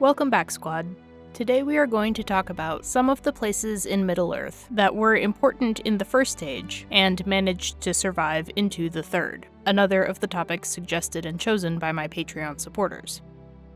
Welcome back, squad. Today we are going to talk about some of the places in Middle-earth that were important in the First Age and managed to survive into the Third, another of the topics suggested and chosen by my Patreon supporters.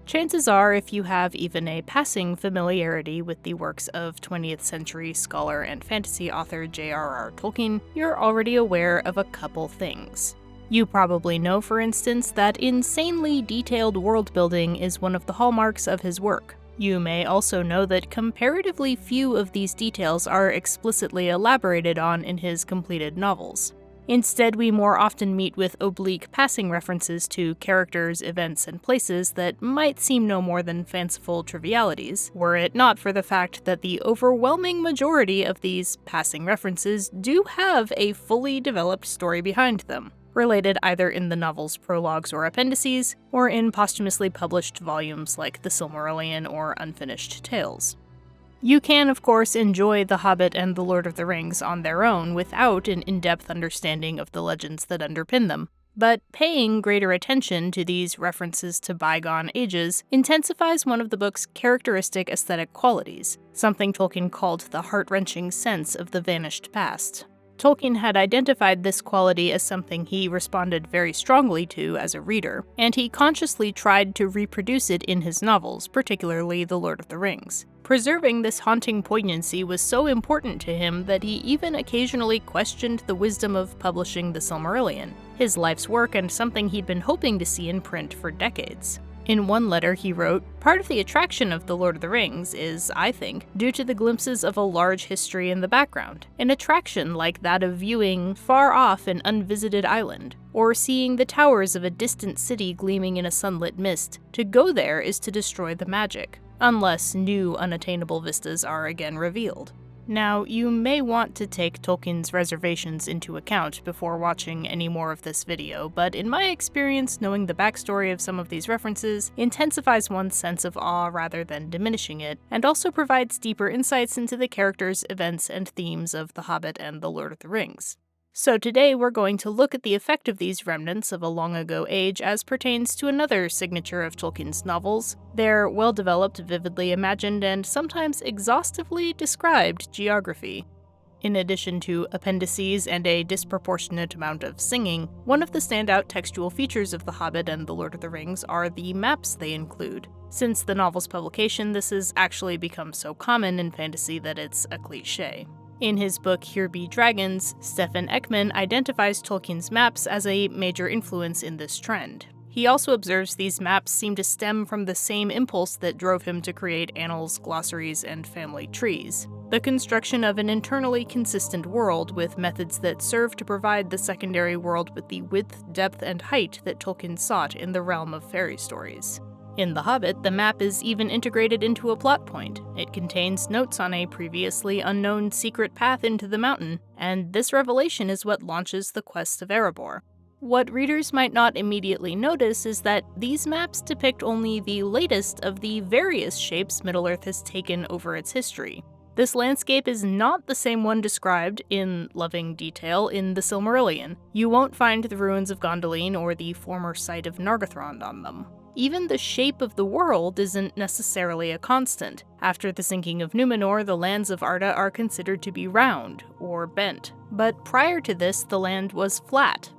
Chances are, if you have even a passing familiarity with the works of 20th century scholar and fantasy author J.R.R. Tolkien, you're already aware of a couple things. You probably know, for instance, that insanely detailed world-building is one of the hallmarks of his work. You may also know that comparatively few of these details are explicitly elaborated on in his completed novels. Instead, we more often meet with oblique passing references to characters, events, and places that might seem no more than fanciful trivialities, were it not for the fact that the overwhelming majority of these passing references do have a fully developed story behind them, related either in the novel's prologues or appendices, or in posthumously published volumes like The Silmarillion or Unfinished Tales. You can, of course, enjoy The Hobbit and The Lord of the Rings on their own without an in-depth understanding of the legends that underpin them, but paying greater attention to these references to bygone ages intensifies one of the book's characteristic aesthetic qualities, something Tolkien called the heart-wrenching sense of the vanished past. Tolkien had identified this quality as something he responded very strongly to as a reader, and he consciously tried to reproduce it in his novels, particularly The Lord of the Rings. Preserving this haunting poignancy was so important to him that he even occasionally questioned the wisdom of publishing The Silmarillion, his life's work and something he'd been hoping to see in print for decades. In one letter he wrote, "Part of the attraction of The Lord of the Rings is, I think, due to the glimpses of a large history in the background, an attraction like that of viewing far off an unvisited island, or seeing the towers of a distant city gleaming in a sunlit mist. To go there is to destroy the magic, unless new unattainable vistas are again revealed." Now, you may want to take Tolkien's reservations into account before watching any more of this video, but in my experience, knowing the backstory of some of these references intensifies one's sense of awe rather than diminishing it, and also provides deeper insights into the characters, events, and themes of The Hobbit and The Lord of the Rings. So today we're going to look at the effect of these remnants of a long-ago age as pertains to another signature of Tolkien's novels, their well-developed, vividly imagined, and sometimes exhaustively described geography. In addition to appendices and a disproportionate amount of singing, one of the standout textual features of The Hobbit and The Lord of the Rings are the maps they include. Since the novel's publication, this has actually become so common in fantasy that it's a cliché. In his book Here Be Dragons, Stefan Ekman identifies Tolkien's maps as a major influence in this trend. He also observes these maps seem to stem from the same impulse that drove him to create annals, glossaries, and family trees: the construction of an internally consistent world with methods that serve to provide the secondary world with the width, depth, and height that Tolkien sought in the realm of fairy stories. In The Hobbit, the map is even integrated into a plot point. It contains notes on a previously unknown secret path into the mountain, and this revelation is what launches the quest of Erebor. What readers might not immediately notice is that these maps depict only the latest of the various shapes Middle-earth has taken over its history. This landscape is not the same one described in loving detail in The Silmarillion. You won't find the ruins of Gondolin or the former site of Nargothrond on them. Even the shape of the world isn't necessarily a constant. After the sinking of Numenor, the lands of Arda are considered to be round, or bent. But prior to this, the land was flat.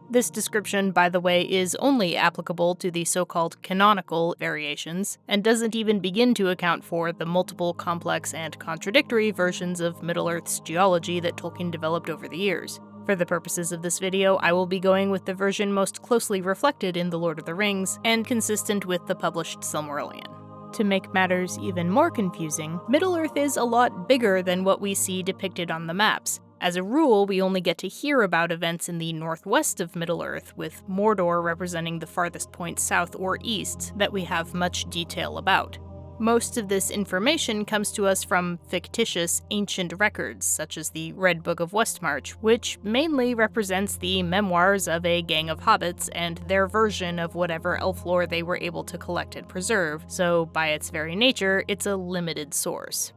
This description, by the way, is only applicable to the so-called canonical variations, and doesn't even begin to account for the multiple complex and contradictory versions of Middle-earth's geology that Tolkien developed over the years. For the purposes of this video, I will be going with the version most closely reflected in The Lord of the Rings, and consistent with the published Silmarillion. To make matters even more confusing, Middle-earth is a lot bigger than what we see depicted on the maps. As a rule, we only get to hear about events in the northwest of Middle-earth, with Mordor representing the farthest point south or east that we have much detail about. Most of this information comes to us from fictitious, ancient records, such as the Red Book of Westmarch, which mainly represents the memoirs of a gang of hobbits and their version of whatever elf lore they were able to collect and preserve, so by its very nature, it's a limited source.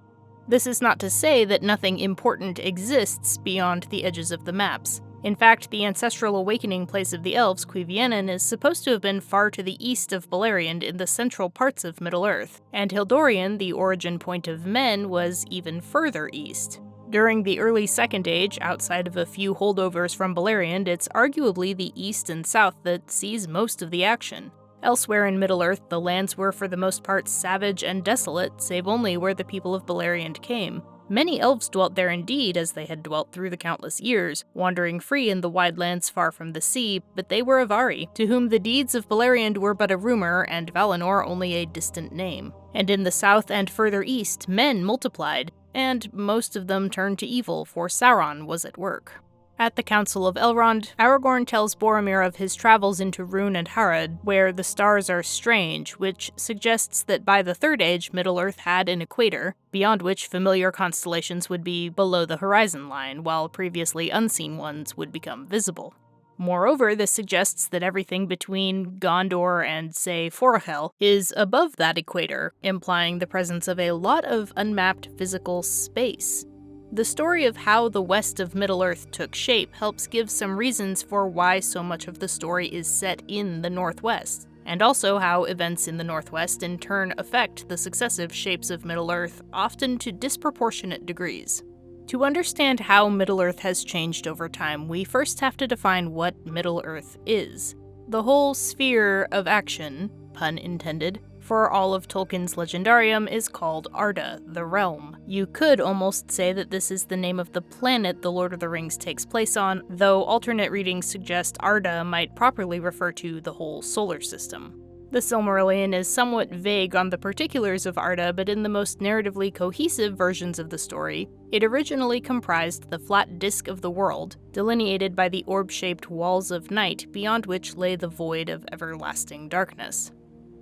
This is not to say that nothing important exists beyond the edges of the maps. In fact, the ancestral awakening place of the elves, Cuiviénen, is supposed to have been far to the east of Beleriand in the central parts of Middle-earth, and Hildorian, the origin point of men, was even further east. During the early Second Age, outside of a few holdovers from Beleriand, it's arguably the east and south that sees most of the action. Elsewhere in Middle-earth, the lands were for the most part savage and desolate, save only where the people of Beleriand came. Many elves dwelt there indeed, as they had dwelt through the countless years, wandering free in the wide lands far from the sea, but they were Avari, to whom the deeds of Beleriand were but a rumor, and Valinor only a distant name. And in the south and further east, men multiplied, and most of them turned to evil, for Sauron was at work. At the Council of Elrond, Aragorn tells Boromir of his travels into Rhûn and Harad, where the stars are strange, which suggests that by the Third Age, Middle-earth had an equator, beyond which familiar constellations would be below the horizon line, while previously unseen ones would become visible. Moreover, this suggests that everything between Gondor and, say, Forahel is above that equator, implying the presence of a lot of unmapped physical space. The story of how the west of Middle-earth took shape helps give some reasons for why so much of the story is set in the Northwest, and also how events in the Northwest in turn affect the successive shapes of Middle-earth, often to disproportionate degrees. To understand how Middle-earth has changed over time, we first have to define what Middle-earth is. The whole sphere of action, pun intended, for all of Tolkien's legendarium is called Arda, the Realm. You could almost say that this is the name of the planet the Lord of the Rings takes place on, though alternate readings suggest Arda might properly refer to the whole solar system. The Silmarillion is somewhat vague on the particulars of Arda, but in the most narratively cohesive versions of the story, it originally comprised the flat disk of the world, delineated by the orb-shaped walls of night, beyond which lay the void of everlasting darkness.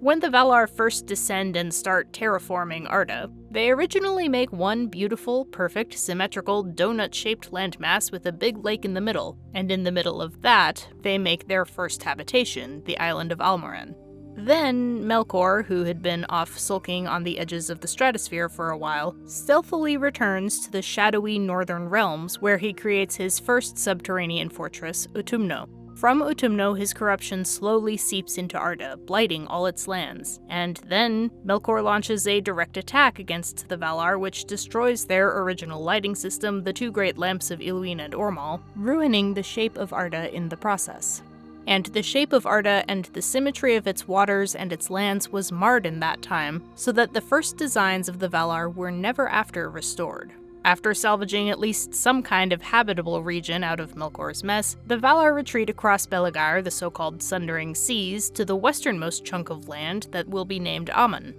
When the Valar first descend and start terraforming Arda, they originally make one beautiful, perfect, symmetrical, donut-shaped landmass with a big lake in the middle, and in the middle of that, they make their first habitation, the island of Almoran. Then, Melkor, who had been off sulking on the edges of the stratosphere for a while, stealthily returns to the shadowy northern realms where he creates his first subterranean fortress, Utumno. From Utumno, his corruption slowly seeps into Arda, blighting all its lands, and then Melkor launches a direct attack against the Valar, which destroys their original lighting system, the two great lamps of Iluin and Ormal, ruining the shape of Arda in the process. And the shape of Arda and the symmetry of its waters and its lands was marred in that time, so that the first designs of the Valar were never after restored. After salvaging at least some kind of habitable region out of Melkor's mess, the Valar retreat across Belegar, the so-called Sundering Seas, to the westernmost chunk of land that will be named Aman.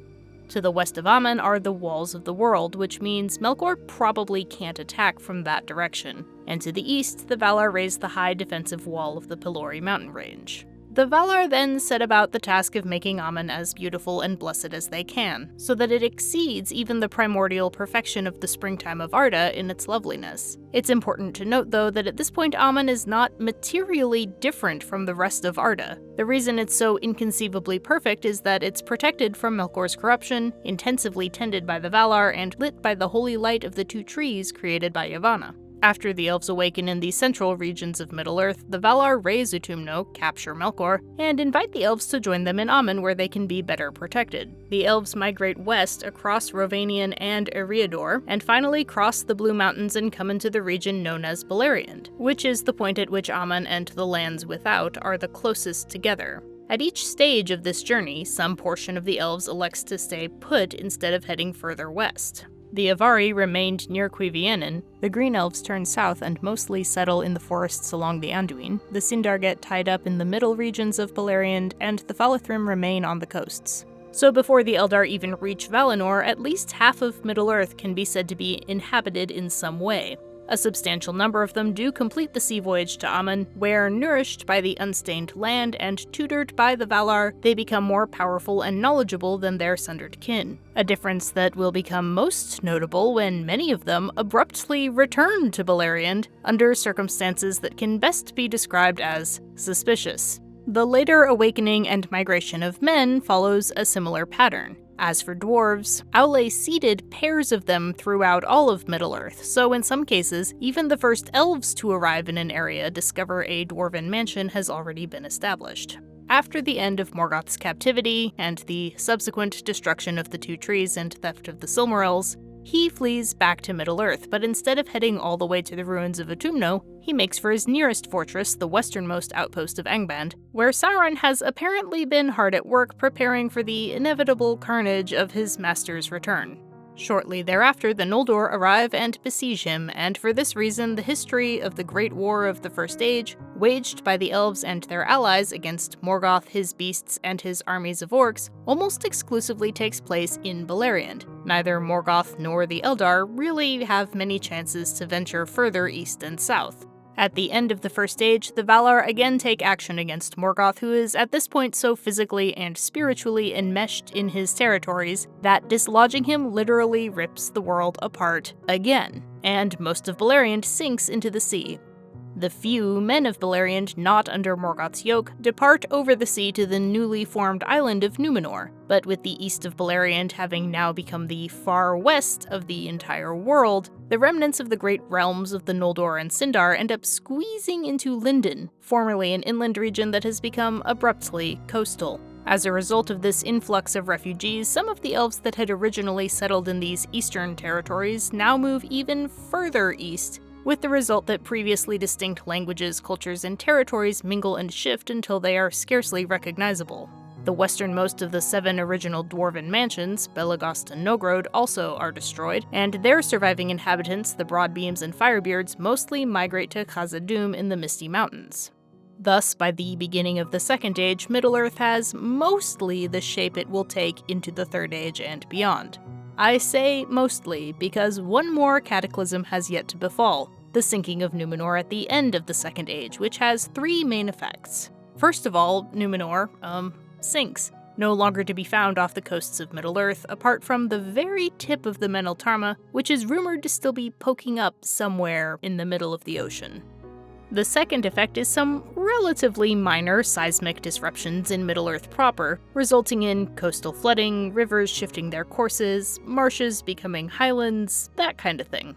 To the west of Aman are the Walls of the World, which means Melkor probably can't attack from that direction, and to the east, the Valar raise the high defensive wall of the Pelori mountain range. The Valar then set about the task of making Aman as beautiful and blessed as they can, so that it exceeds even the primordial perfection of the springtime of Arda in its loveliness. It's important to note, though, that at this point Aman is not materially different from the rest of Arda. The reason it's so inconceivably perfect is that it's protected from Melkor's corruption, intensively tended by the Valar, and lit by the holy light of the two trees created by Yavanna. After the elves awaken in the central regions of Middle-earth, the Valar raise Utumno, capture Melkor, and invite the elves to join them in Aman where they can be better protected. The elves migrate west across Rovanion and Eriador, and finally cross the Blue Mountains and come into the region known as Beleriand, which is the point at which Aman and the lands without are the closest together. At each stage of this journey, some portion of the elves elects to stay put instead of heading further west. The Avari remained near Cuiviénen, the Green Elves turn south and mostly settle in the forests along the Anduin, the Sindar get tied up in the middle regions of Beleriand, and the Falithrim remain on the coasts. So before the Eldar even reach Valinor, at least half of Middle-earth can be said to be inhabited in some way. A substantial number of them do complete the sea voyage to Aman, where, nourished by the unstained land and tutored by the Valar, they become more powerful and knowledgeable than their sundered kin. A difference that will become most notable when many of them abruptly return to Beleriand under circumstances that can best be described as suspicious. The later awakening and migration of men follows a similar pattern. As for dwarves, Aule seeded pairs of them throughout all of Middle-earth, so in some cases, even the first elves to arrive in an area discover a dwarven mansion has already been established. After the end of Morgoth's captivity, and the subsequent destruction of the Two Trees and theft of the Silmarils, he flees back to Middle-earth, but instead of heading all the way to the ruins of Utumno, he makes for his nearest fortress, the westernmost outpost of Angband, where Sauron has apparently been hard at work preparing for the inevitable carnage of his master's return. Shortly thereafter, the Noldor arrive and besiege him, and for this reason, the history of the Great War of the First Age, waged by the elves and their allies against Morgoth, his beasts, and his armies of orcs, almost exclusively takes place in Beleriand. Neither Morgoth nor the Eldar really have many chances to venture further east and south. At the end of the First Age, the Valar again take action against Morgoth, who is at this point so physically and spiritually enmeshed in his territories that dislodging him literally rips the world apart again, and most of Beleriand sinks into the sea. The few men of Beleriand not under Morgoth's yoke depart over the sea to the newly formed island of Numenor, but with the east of Beleriand having now become the far west of the entire world, the remnants of the great realms of the Noldor and Sindar end up squeezing into Lindon, formerly an inland region that has become abruptly coastal. As a result of this influx of refugees, some of the elves that had originally settled in these eastern territories now move even further east, with the result that previously distinct languages, cultures, and territories mingle and shift until they are scarcely recognizable. The westernmost of the 7 original dwarven mansions, Belegost and Nogrod, also are destroyed, and their surviving inhabitants, the Broadbeams and Firebeards, mostly migrate to Khazad-dûm in the Misty Mountains. Thus, by the beginning of the Second Age, Middle-earth has mostly the shape it will take into the Third Age and beyond. I say mostly because one more cataclysm has yet to befall, the sinking of Numenor at the end of the Second Age, which has 3 main effects. First of all, Numenor, sinks, no longer to be found off the coasts of Middle-earth, apart from the very tip of the Meneltarma, which is rumored to still be poking up somewhere in the middle of the ocean. The second effect is some relatively minor seismic disruptions in Middle-earth proper, resulting in coastal flooding, rivers shifting their courses, marshes becoming highlands, that kind of thing.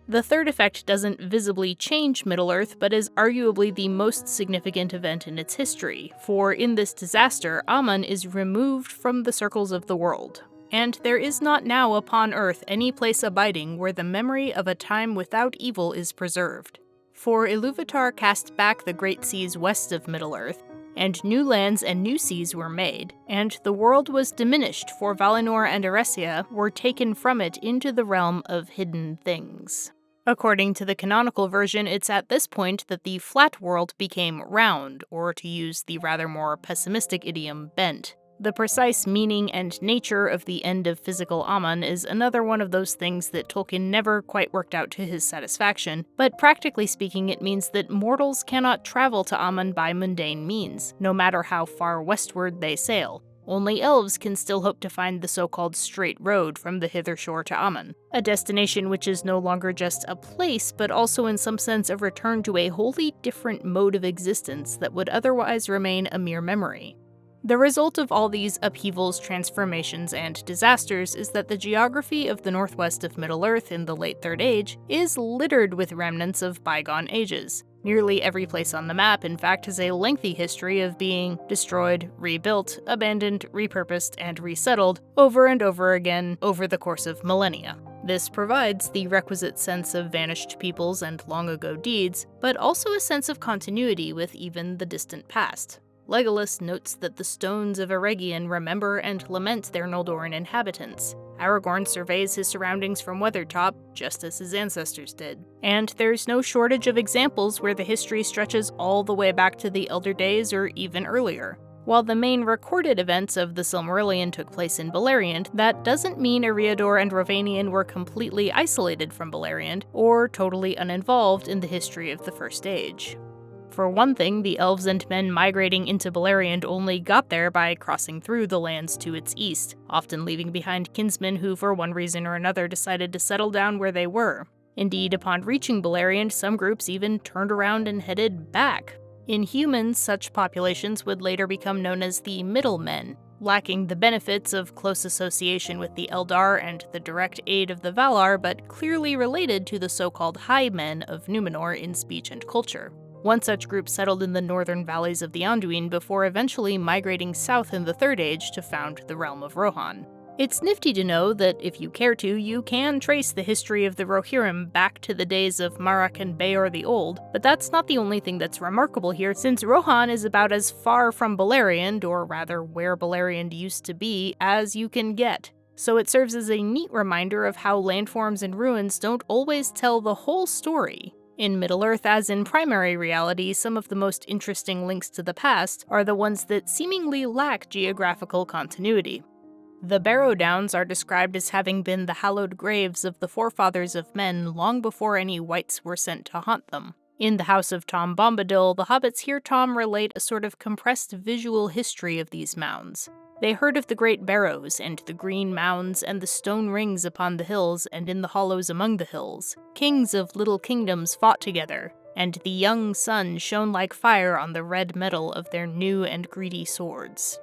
The third effect doesn't visibly change Middle-earth, but is arguably the most significant event in its history, for in this disaster, Aman is removed from the circles of the world. And there is not now upon Earth any place abiding where the memory of a time without evil is preserved. For Iluvatar cast back the great seas west of Middle-earth, and new lands and new seas were made, and the world was diminished, for Valinor and Eresia were taken from it into the realm of hidden things. According to the canonical version, it's at this point that the flat world became round, or to use the rather more pessimistic idiom, bent. The precise meaning and nature of the end of physical Aman is another one of those things that Tolkien never quite worked out to his satisfaction, but practically speaking it means that mortals cannot travel to Aman by mundane means, no matter how far westward they sail. Only elves can still hope to find the so-called straight road from the hither shore to Aman, a destination which is no longer just a place, but also in some sense a return to a wholly different mode of existence that would otherwise remain a mere memory. The result of all these upheavals, transformations, and disasters is that the geography of the northwest of Middle-earth in the late Third Age is littered with remnants of bygone ages. Nearly every place on the map, in fact, has a lengthy history of being destroyed, rebuilt, abandoned, repurposed, and resettled over and over again over the course of millennia. This provides the requisite sense of vanished peoples and long-ago deeds, but also a sense of continuity with even the distant past. Legolas notes that the stones of Eregion remember and lament their Noldoran inhabitants. Aragorn surveys his surroundings from Weathertop, just as his ancestors did. And there's no shortage of examples where the history stretches all the way back to the Elder Days or even earlier. While the main recorded events of the Silmarillion took place in Beleriand, that doesn't mean Eriador and Rovanion were completely isolated from Beleriand, or totally uninvolved in the history of the First Age. For one thing, the elves and men migrating into Beleriand only got there by crossing through the lands to its east, often leaving behind kinsmen who for one reason or another decided to settle down where they were. Indeed, upon reaching Beleriand, some groups even turned around and headed back. In humans, such populations would later become known as the Middlemen. lacking the benefits of close association with the Eldar and the direct aid of the Valar, but clearly related to the so-called High Men of Numenor in speech and culture. One such group settled in the northern valleys of the Anduin before eventually migrating south in the Third Age to found the realm of Rohan. It's nifty to know that, if you care to, you can trace the history of the Rohirrim back to the days of Marak and Beor the Old, but that's not the only thing that's remarkable here, since Rohan is about as far from Beleriand, or rather where Beleriand used to be, as you can get. So it serves as a neat reminder of how landforms and ruins don't always tell the whole story. In Middle-earth, as in primary reality, some of the most interesting links to the past are the ones that seemingly lack geographical continuity. The Barrow Downs are described as having been the hallowed graves of the forefathers of men long before any wights were sent to haunt them. In the House of Tom Bombadil, the hobbits hear Tom relate a sort of compressed visual history of these mounds. They heard of the great barrows, and the green mounds, and the stone rings upon the hills and in the hollows among the hills. Kings of little kingdoms fought together, and the young sun shone like fire on the red metal of their new and greedy swords.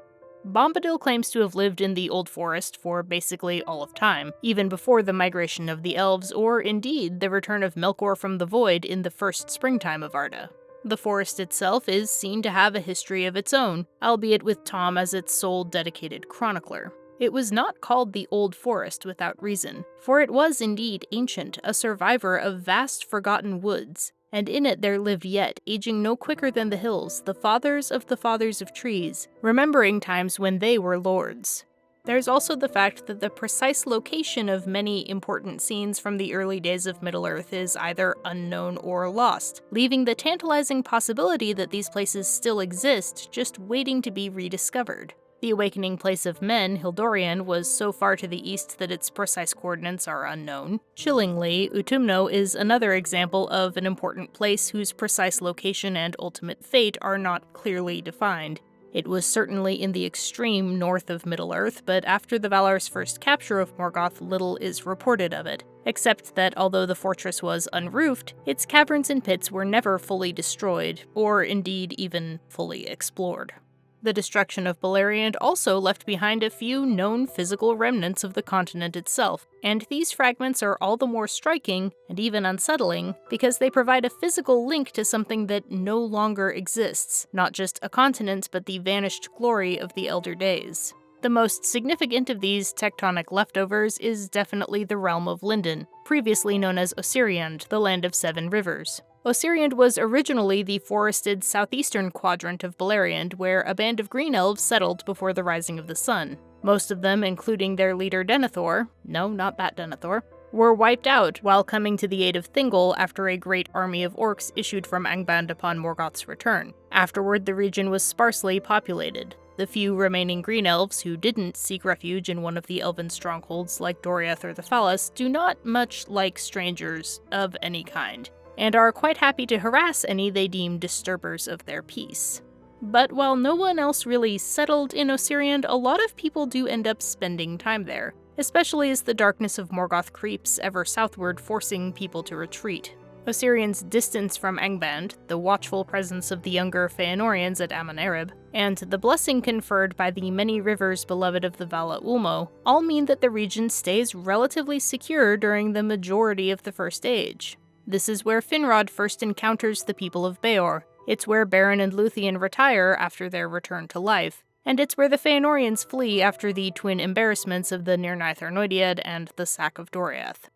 Bombadil claims to have lived in the Old Forest for basically all of time, even before the migration of the elves, or indeed the return of Melkor from the Void in the first springtime of Arda. The forest itself is seen to have a history of its own, albeit with Tom as its sole dedicated chronicler. It was not called the Old Forest without reason, for it was indeed ancient, a survivor of vast forgotten woods, and in it there lived yet, aging no quicker than the hills, the fathers of trees, remembering times when they were lords. There's also the fact that the precise location of many important scenes from the early days of Middle-earth is either unknown or lost, leaving the tantalizing possibility that these places still exist, just waiting to be rediscovered. The awakening place of men, Hildorian, was so far to the east that its precise coordinates are unknown. Chillingly, Utumno is another example of an important place whose precise location and ultimate fate are not clearly defined. It was certainly in the extreme north of Middle-earth, but after the Valar's first capture of Morgoth, little is reported of it, except that although the fortress was unroofed, its caverns and pits were never fully destroyed, or indeed even fully explored. The destruction of Beleriand also left behind a few known physical remnants of the continent itself, and these fragments are all the more striking, and even unsettling, because they provide a physical link to something that no longer exists, not just a continent but the vanished glory of the Elder Days. The most significant of these tectonic leftovers is definitely the realm of Lindon, previously known as Osiriand, the Land of Seven Rivers. Osiriand was originally the forested southeastern quadrant of Beleriand, where a band of green elves settled before the rising of the sun. Most of them, including their leader Denethor, no, not that Denethor, were wiped out while coming to the aid of Thiggol after a great army of orcs issued from Angband upon Morgoth's return. Afterward, the region was sparsely populated. The few remaining green elves who didn't seek refuge in one of the elven strongholds like Doriath or the Falas do not much like strangers of any kind, and are quite happy to harass any they deem disturbers of their peace. But while no one else really settled in Osiriand, a lot of people do end up spending time there, especially as the darkness of Morgoth creeps ever southward, forcing people to retreat. Osirian's distance from Angband, the watchful presence of the younger Feanorians at Amon Ereb, and the blessing conferred by the many rivers beloved of the Vala Ulmo all mean that the region stays relatively secure during the majority of the First Age. This is where Finrod first encounters the people of Beor. It's where Beren and Luthien retire after their return to life, and it's where the Feanorians flee after the twin embarrassments of the Nirnaeth Arnoediad and the sack of Doriath.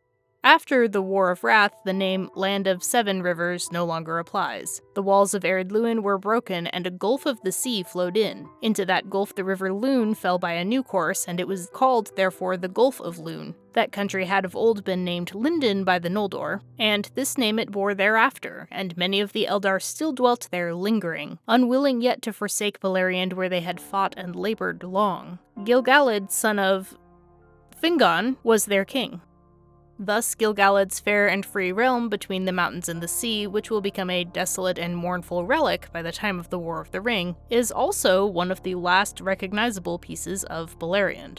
After the War of Wrath, the name Land of Seven Rivers no longer applies. The walls of Ered Luin were broken and a gulf of the sea flowed in. Into that gulf the river Lune fell by a new course, and it was called, therefore, the Gulf of Lune. That country had of old been named Lindon by the Noldor, and this name it bore thereafter, and many of the Eldar still dwelt there lingering, unwilling yet to forsake Beleriand where they had fought and labored long. Gil-galad, son of Fingon, was their king. Thus, Gil-galad's fair and free realm between the mountains and the sea, which will become a desolate and mournful relic by the time of the War of the Ring, is also one of the last recognizable pieces of Beleriand.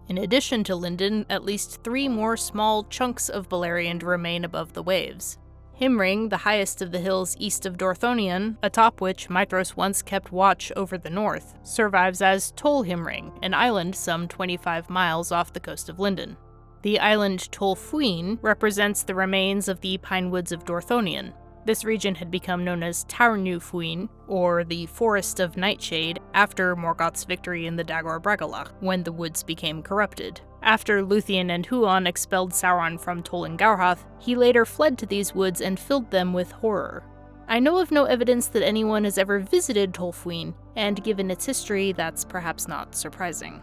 In addition to Lindon, at least 3 more small chunks of Beleriand remain above the waves. Himring, the highest of the hills east of Dorthonion, atop which Maedhros once kept watch over the north, survives as Tol Himring, an island some 25 miles off the coast of Lindon. The island Tol Fuin represents the remains of the pine woods of Dorthonion. This region had become known as Taur Nu Fuin, or the Forest of Nightshade, after Morgoth's victory in the Dagor Bragollach, when the woods became corrupted. After Luthien and Huon expelled Sauron from Tol and Gaurhoth, he later fled to these woods and filled them with horror. I know of no evidence that anyone has ever visited Tol Fuin, and given its history, that's perhaps not surprising.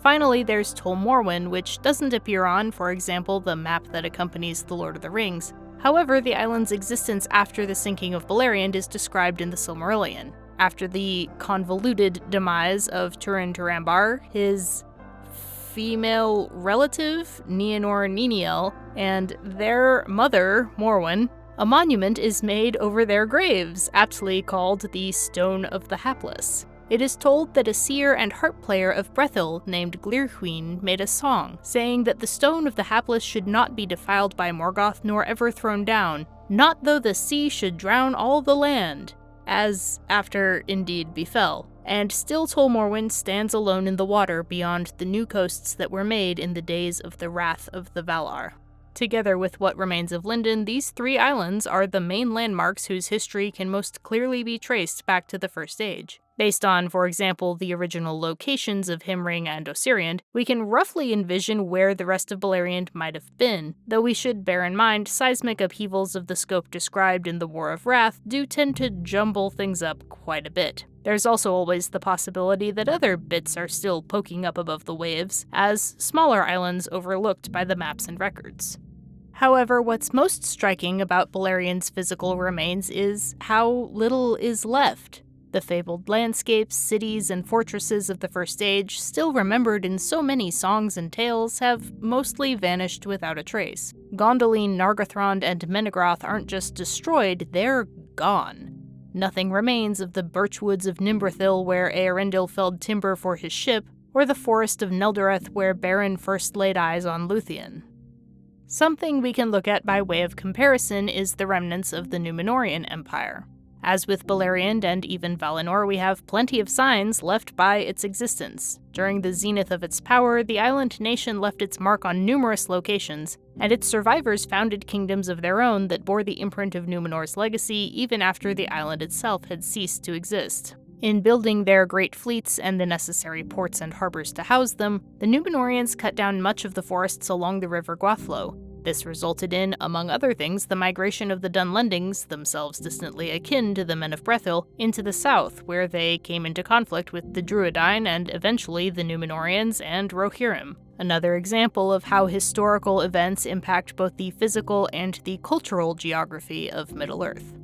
Finally, there's Tol Morwen, which doesn't appear on, for example, the map that accompanies The Lord of the Rings. However, the island's existence after the sinking of Beleriand is described in the Silmarillion. After the convoluted demise of Turin Turambar, his female relative, Nienor Niniel, and their mother, Morwen, a monument is made over their graves, aptly called the Stone of the Hapless. It is told that a seer and harp player of Brethil named Glirhuin made a song, saying that the Stone of the Hapless should not be defiled by Morgoth nor ever thrown down, not though the sea should drown all the land, as after indeed befell. And still Tol Morwen stands alone in the water beyond the new coasts that were made in the days of the wrath of the Valar. Together with what remains of Lindon, these three islands are the main landmarks whose history can most clearly be traced back to the First Age. Based on, for example, the original locations of Himring and Osiriand, we can roughly envision where the rest of Beleriand might have been, though we should bear in mind seismic upheavals of the scope described in the War of Wrath do tend to jumble things up quite a bit. There's also always the possibility that other bits are still poking up above the waves, as smaller islands overlooked by the maps and records. However, what's most striking about Beleriand's physical remains is how little is left. The fabled landscapes, cities, and fortresses of the First Age, still remembered in so many songs and tales, have mostly vanished without a trace. Gondolin, Nargothrond, and Menegroth aren't just destroyed, they're gone. Nothing remains of the birchwoods of Nimbrethil where Eärendil felled timber for his ship, or the forest of Neldoreth where Beren first laid eyes on Luthien. Something we can look at by way of comparison is the remnants of the Numenorian Empire. As with Beleriand and even Valinor, we have plenty of signs left by its existence. During the zenith of its power, the island nation left its mark on numerous locations, and its survivors founded kingdoms of their own that bore the imprint of Numenor's legacy even after the island itself had ceased to exist. In building their great fleets and the necessary ports and harbors to house them, the Numenorians cut down much of the forests along the river Gwathlo. This resulted in, among other things, the migration of the Dunlendings, themselves distantly akin to the Men of Brethil, into the south, where they came into conflict with the Druidine and eventually the Numenorians and Rohirrim. Another example of how historical events impact both the physical and the cultural geography of Middle-earth.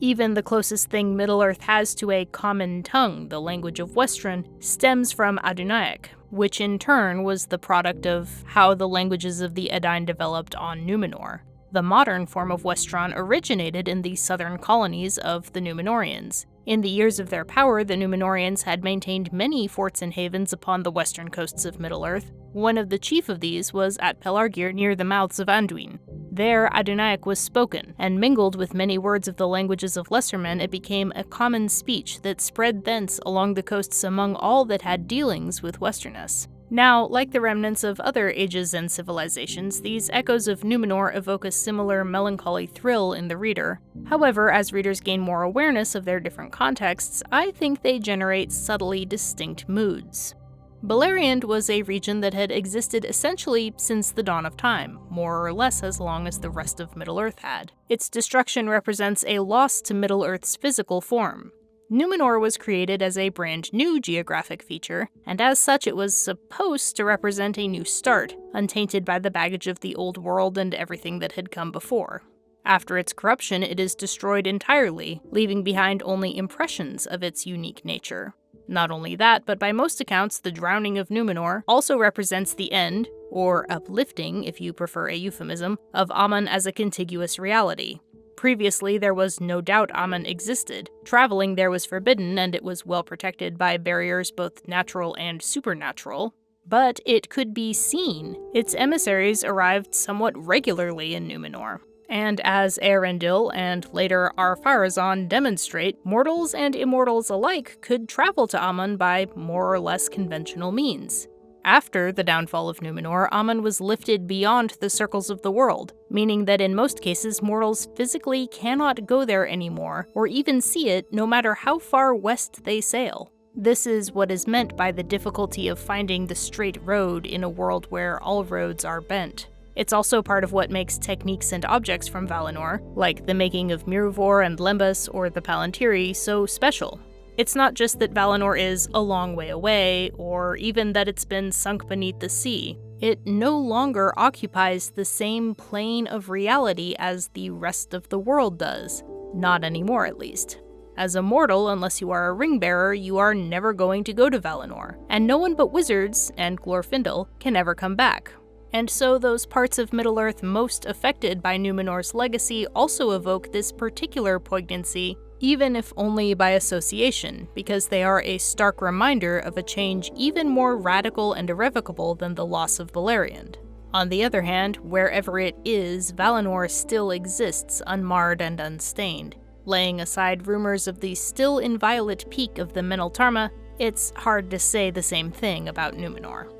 Even the closest thing Middle-earth has to a common tongue, the language of Westron, stems from Adunaic, which in turn was the product of how the languages of the Edain developed on Numenor. The modern form of Westron originated in the southern colonies of the Numenorians. In the years of their power, the Numenorians had maintained many forts and havens upon the western coasts of Middle-earth. One of the chief of these was at Pelargir near the mouths of Anduin. There, Adunaic was spoken, and mingled with many words of the languages of lesser men, it became a common speech that spread thence along the coasts among all that had dealings with Westerness. Now, like the remnants of other ages and civilizations, these echoes of Numenor evoke a similar melancholy thrill in the reader. However, as readers gain more awareness of their different contexts, I think they generate subtly distinct moods. Beleriand was a region that had existed essentially since the dawn of time, more or less as long as the rest of Middle-earth had. Its destruction represents a loss to Middle-earth's physical form. Numenor was created as a brand new geographic feature, and as such it was supposed to represent a new start, untainted by the baggage of the old world and everything that had come before. After its corruption, it is destroyed entirely, leaving behind only impressions of its unique nature. Not only that, but by most accounts, the drowning of Numenor also represents the end, or uplifting if you prefer a euphemism, of Aman as a contiguous reality. Previously, there was no doubt Aman existed. Traveling there was forbidden, and it was well protected by barriers both natural and supernatural. But it could be seen. Its emissaries arrived somewhat regularly in Numenor. And as Eärendil and later Ar-Pharazôn demonstrate, mortals and immortals alike could travel to Aman by more or less conventional means. After the downfall of Numenor, Aman was lifted beyond the circles of the world, meaning that in most cases mortals physically cannot go there anymore, or even see it no matter how far west they sail. This is what is meant by the difficulty of finding the straight road in a world where all roads are bent. It's also part of what makes techniques and objects from Valinor, like the making of Miruvor and Lembas or the Palantiri, so special. It's not just that Valinor is a long way away, or even that it's been sunk beneath the sea. It no longer occupies the same plane of reality as the rest of the world does. Not anymore, at least. As a mortal, unless you are a ring-bearer, you are never going to go to Valinor, and no one but wizards, and Glorfindel, can ever come back. And so those parts of Middle-earth most affected by Numenor's legacy also evoke this particular poignancy, even if only by association, because they are a stark reminder of a change even more radical and irrevocable than the loss of Beleriand. On the other hand, wherever it is, Valinor still exists unmarred and unstained. Laying aside rumors of the still inviolate peak of the Meneltarma, it's hard to say the same thing about Numenor.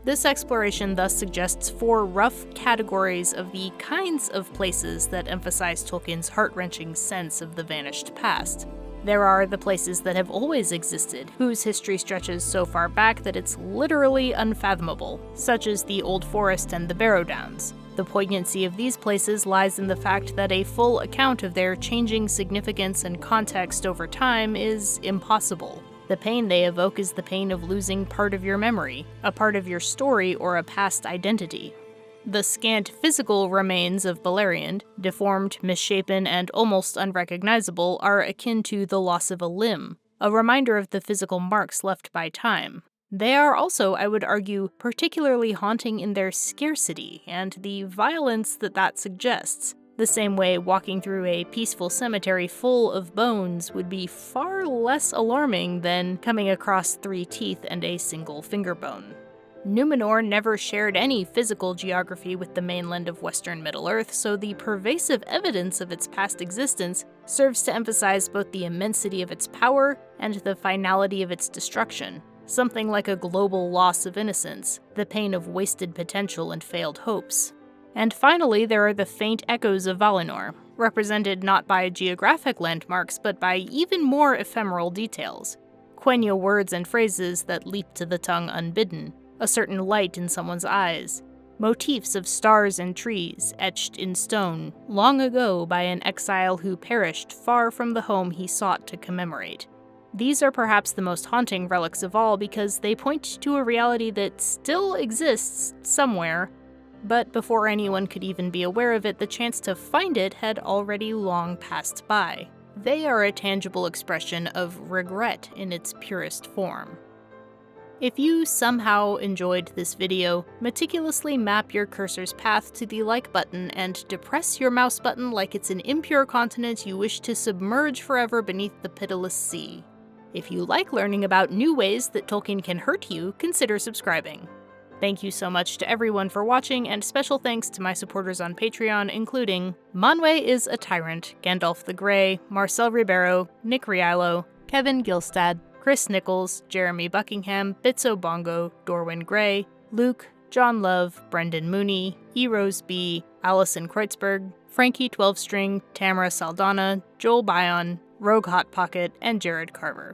This exploration thus suggests 4 rough categories of the kinds of places that emphasize Tolkien's heart-wrenching sense of the vanished past. There are the places that have always existed, whose history stretches so far back that it's literally unfathomable, such as the Old Forest and the Barrow Downs. The poignancy of these places lies in the fact that a full account of their changing significance and context over time is impossible. The pain they evoke is the pain of losing part of your memory, a part of your story, or a past identity. The scant physical remains of Beleriand, deformed, misshapen, and almost unrecognizable, are akin to the loss of a limb, a reminder of the physical marks left by time. They are also, I would argue, particularly haunting in their scarcity and the violence that suggests. The same way walking through a peaceful cemetery full of bones would be far less alarming than coming across 3 teeth and a single finger bone. Numenor never shared any physical geography with the mainland of Western Middle-earth, so the pervasive evidence of its past existence serves to emphasize both the immensity of its power and the finality of its destruction, something like a global loss of innocence, the pain of wasted potential and failed hopes. And finally, there are the faint echoes of Valinor, represented not by geographic landmarks but by even more ephemeral details. Quenya words and phrases that leap to the tongue unbidden, a certain light in someone's eyes, motifs of stars and trees etched in stone long ago by an exile who perished far from the home he sought to commemorate. These are perhaps the most haunting relics of all because they point to a reality that still exists somewhere, but before anyone could even be aware of it, the chance to find it had already long passed by. They are a tangible expression of regret in its purest form. If you somehow enjoyed this video, meticulously map your cursor's path to the like button and depress your mouse button like it's an impure continent you wish to submerge forever beneath the pitiless sea. If you like learning about new ways that Tolkien can hurt you, consider subscribing. Thank you so much to everyone for watching, and special thanks to my supporters on Patreon, including Manwe is a Tyrant, Gandalf the Grey, Marcel Ribeiro, Nick Rialo, Kevin Gilstad, Chris Nichols, Jeremy Buckingham, Bitso Bongo, Dorwin Gray, Luke, John Love, Brendan Mooney, E. Rose B., Allison Kreutzberg, Frankie 12 String, Tamara Saldana, Joel Bion, Rogue Hot Pocket, and Jared Carver.